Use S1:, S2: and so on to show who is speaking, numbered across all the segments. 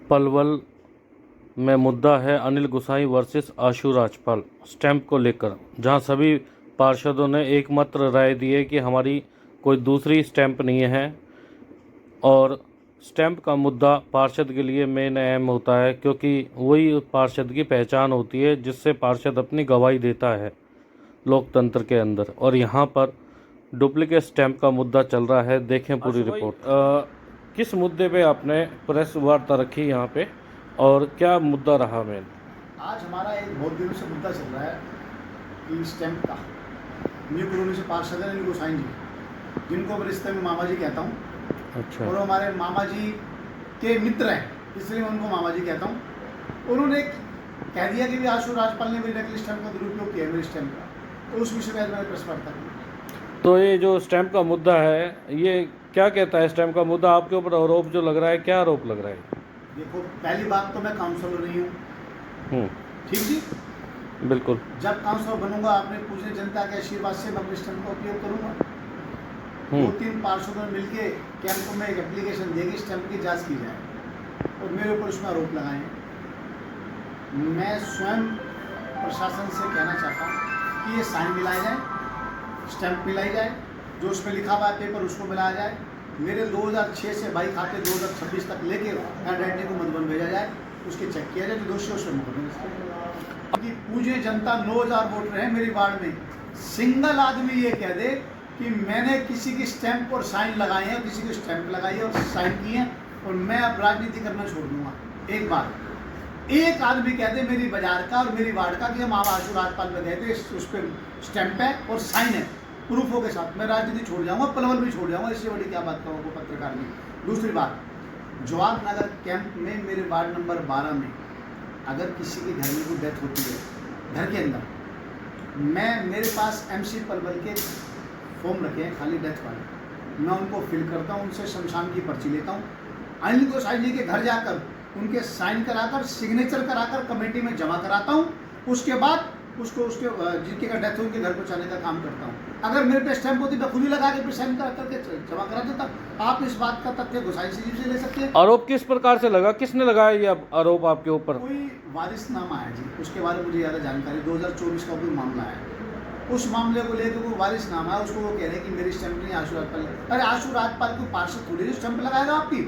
S1: पलवल में मुद्दा है अनिल गुसाई वर्सेस आशु राजपाल स्टैंप को लेकर, जहां सभी पार्षदों ने एकमात्र राय दी है कि हमारी कोई दूसरी स्टैंप नहीं है और स्टैंप का मुद्दा पार्षद के लिए मेन अहम होता है, क्योंकि वही पार्षद की पहचान होती है जिससे पार्षद अपनी गवाही देता है लोकतंत्र के अंदर। और यहाँ पर डुप्लीकेट स्टैंप का मुद्दा चल रहा है। देखें पूरी रिपोर्ट। किस मुद्दे पे आपने प्रेस वार्ता रखी यहाँ पे और क्या मुद्दा रहा मेन?
S2: आज हमारा एक बहुत दिनों से मुद्दा चल रहा है कि स्टैंप का न्यू कॉलोनी से पार्षद है अनिल गुसाई जी, जिनको मैं रिश्ते में मामा जी कहता हूँ।
S1: अच्छा।
S2: और हमारे मामा जी के मित्र हैं, इसलिए मैं उनको मामा जी कहता हूँ। उन्होंने कह दिया कि आशु राजपाल ने मेरी नकली स्टैंप का दुरुपयोग किया, मेरी स्टैंप का, तो उस विषय में मैंने प्रेस वार्ता की।
S1: तो ये जो स्टैंप का मुद्दा है, ये क्या कहता है? स्टैंप का मुद्दा आपके ऊपर आरोप जो लग रहा है, क्या आरोप लग रहा है?
S2: देखो, पहली बात तो मैं काउंसलर नहीं हूँ, ठीक जी।
S1: बिल्कुल।
S2: जब काउंसलर बनूंगा, आपने पूछने जनता के आशीर्वाद से मैं अपने स्टैंप का उपयोग करूंगा। 2-3 पार्षदों ने मिलके कैंप में एक एप्लीकेशन देगी, स्टैंप की जांच की जाए और मेरे ऊपर उसमें आरोप लगाए। मैं स्वयं प्रशासन से कहना चाहता हूँ कि ये साइन मिलाए जाए, स्टैंप मिलाई जाए, जो उसमें लिखा हुआ है पेपर उसको मिलाया जाए। मेरे 2006 से भाई खाते 2026 तक लेके हैंड को मधुबन भेजा जाए, उसके चेक किया जाए, जो दोषी उसमें मुकदमा। कि पूजे जनता 9000 वोटर हैं मेरी वार्ड में, सिंगल आदमी ये कह दे कि मैंने किसी की स्टैंप और साइन लगाए हैं, किसी की स्टैंप लगाई है और साइन की है और मैं अब राजनीति करना छोड़ दूंगा। एक बार एक आदमी कहते मेरी बाजार का और मेरी वार्ड का कि हम आशु राजपाल में गए थे, उस पर स्टैंप है और साइन है प्रूफों के साथ, मैं राजनीति छोड़ जाऊंगा, पलवल भी छोड़ जाऊंगा। इससे बड़ी क्या बात करूँगा पत्रकार में। दूसरी बात, जवाहर नगर कैंप में मेरे वार्ड नंबर 12 में अगर किसी के घर में कोई डेथ होती है घर के अंदर, मेरे पास MC पलवल के फॉर्म रखे हैं खाली डेथ वाले, मैं उनको फिल करता हूँ, उनसे शमशान की पर्ची लेता हूँ, अनिल गुसाई जी के घर जाकर उनके साइन कराकर सिग्नेचर कराकर कमेटी में जमा कराता हूँ। उसके बाद उसको उसके जिनके का डेथ हो उनके घर पहुँचाने का काम करता हूँ। अगर मेरे पे स्टैंप होती मैं खुद ही लगा के साइन करा करके जमा करा देता। आप इस बात का तथ्य गुसाई जी से ले सकते हैं।
S1: आरोप किस प्रकार से लगा, किसने लगाया ये आरोप आपके ऊपर?
S2: कोई वारिसनामा है जी, उसके बारे में मुझे ज़्यादा जानकारी, 2024 का कोई मामला है, उस मामले को लेकर कोई वारिसनामा है, उसको वो कह रहे हैं कि मेरी स्टैंप नहीं आशु राजपाल। अरे आशु राजपाल को पार्षद थोड़ी स्टैंप लगाएगा आपकी?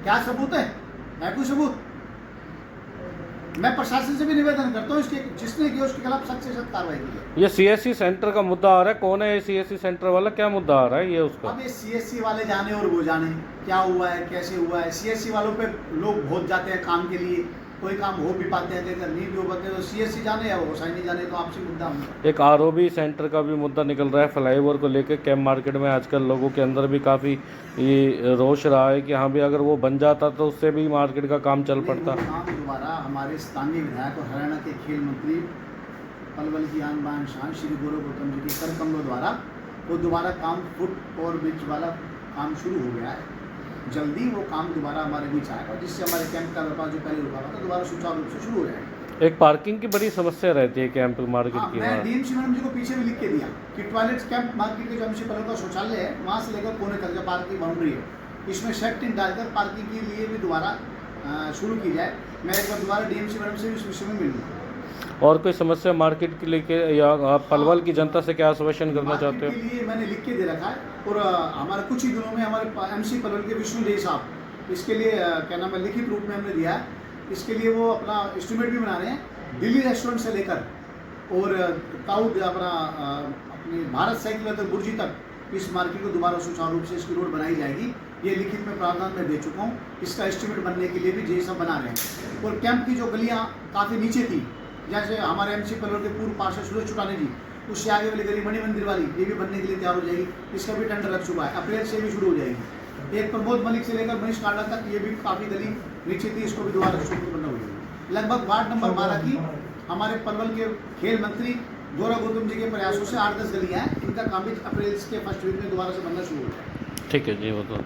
S2: क्या सबूत है कोई सबूत? मैं प्रशासन से भी निवेदन करता हूँ, इसके जिसने किया उसके खिलाफ सख्त से सख्त कार्रवाई की।
S1: ये CSC सेंटर का मुद्दा आ रहा है, कौन है ये CSC सेंटर वाला, क्या मुद्दा आ रहा है ये उसका?
S2: अब ये CSC वाले जाने और वो जाने क्या हुआ है, कैसे हुआ है। CSC वालों पे लोग बहुत जाते हैं काम के लिए, कोई काम हो भी पाते हैं, अगर नहीं भी हो पाते तो CSC जाने या वो गोसाई नहीं जाने, तो आपसे मुद्दा होगा।
S1: एक ROB सेंटर का भी मुद्दा निकल रहा है फ्लाईओवर को लेकर। कैंप मार्केट में आजकल लोगों के अंदर भी काफ़ी ये रोष रहा है कि हाँ भी अगर वो बन जाता तो उससे भी मार्केट का काम चल पड़ता।
S2: काम दोबारा हमारे स्थानीय विधायक और हरियाणा के खेल मंत्री पलवल की आन बान शान श्री गौरव गौतम जी के कर कमलों द्वारा वो दोबारा काम फुट और ब्रिज वाला काम शुरू हो गया है। जल्दी वो काम दोबारा हमारे बीच आएगा, जिससे हमारे कैंप का व्यापार जो पहले रुका था दोबारा सुचारू रूप से शुरू हो जाएगा।
S1: एक पार्किंग की बड़ी समस्या रहती है कैंप मार्केट की।
S2: मैं DMC मैडम जी को पीछे भी लिख के दिया कि टॉयलेट कैंप मार्केट के जो MC पलवल का शौचालय है वहाँ से लेकर कोने तक जो पार्किंग बाउंड्री है, इसमें सेटिंग डालकर पार्किंग के लिए भी दोबारा शुरू की जाए। मैं एक बार दोबारा DMC मैडम से इस विषय में मिलूंगा।
S1: और कोई समस्या मार्केट के लेके या आप पलवल की जनता से क्या आश्वासन करना चाहते हो?
S2: के लिए मैंने लिख के दे रखा है और हमारे कुछ ही दिनों में हमारे MC पलवल के विष्णु देव साहब इसके लिए क्या नाम है लिखित रूप में हमने दिया है। इसके लिए वो अपना एस्टिमेट भी बना रहे हैं, दिल्ली रेस्टोरेंट से लेकर और ताउद अपना अपनी भारत साइकिल तक बुर्जी तक इस मार्केट को दोबारा सुचारू रूप से इसकी रोड बनाई जाएगी। ये लिखित में प्रावधान में दे चुका हूँ। इसका एस्टिमेट बनने के लिए भी जे सब बना रहे हैं। और कैंप की जो गलियाँ काफ़ी नीचे थी, जैसे हमारे MC पलवल के पूर्व पार्षद सुरेश चुटानी जी, उससे आगे वाली गली मणि मंदिर वाली, ये भी बनने के लिए तैयार हो जाएगी। इसका भी टेंडर लग चुका है, अप्रैल से भी शुरू हो जाएगी। एक प्रमोद मलिक से लेकर मनीष कांडा तक ये भी काफ़ी गली नीचे थी, इसको भी दोबारा शुरू करना होगी। लगभग वार्ड नंबर 12 की हमारे पलवल के खेल मंत्री गौरव गौतम जी के प्रयासों से 8-10 गलियाँ हैं, इनका काम भी अप्रैल के फर्स्ट वीक में दोबारा से बनना शुरू हो जाएगा।
S1: ठीक है जी, वो तो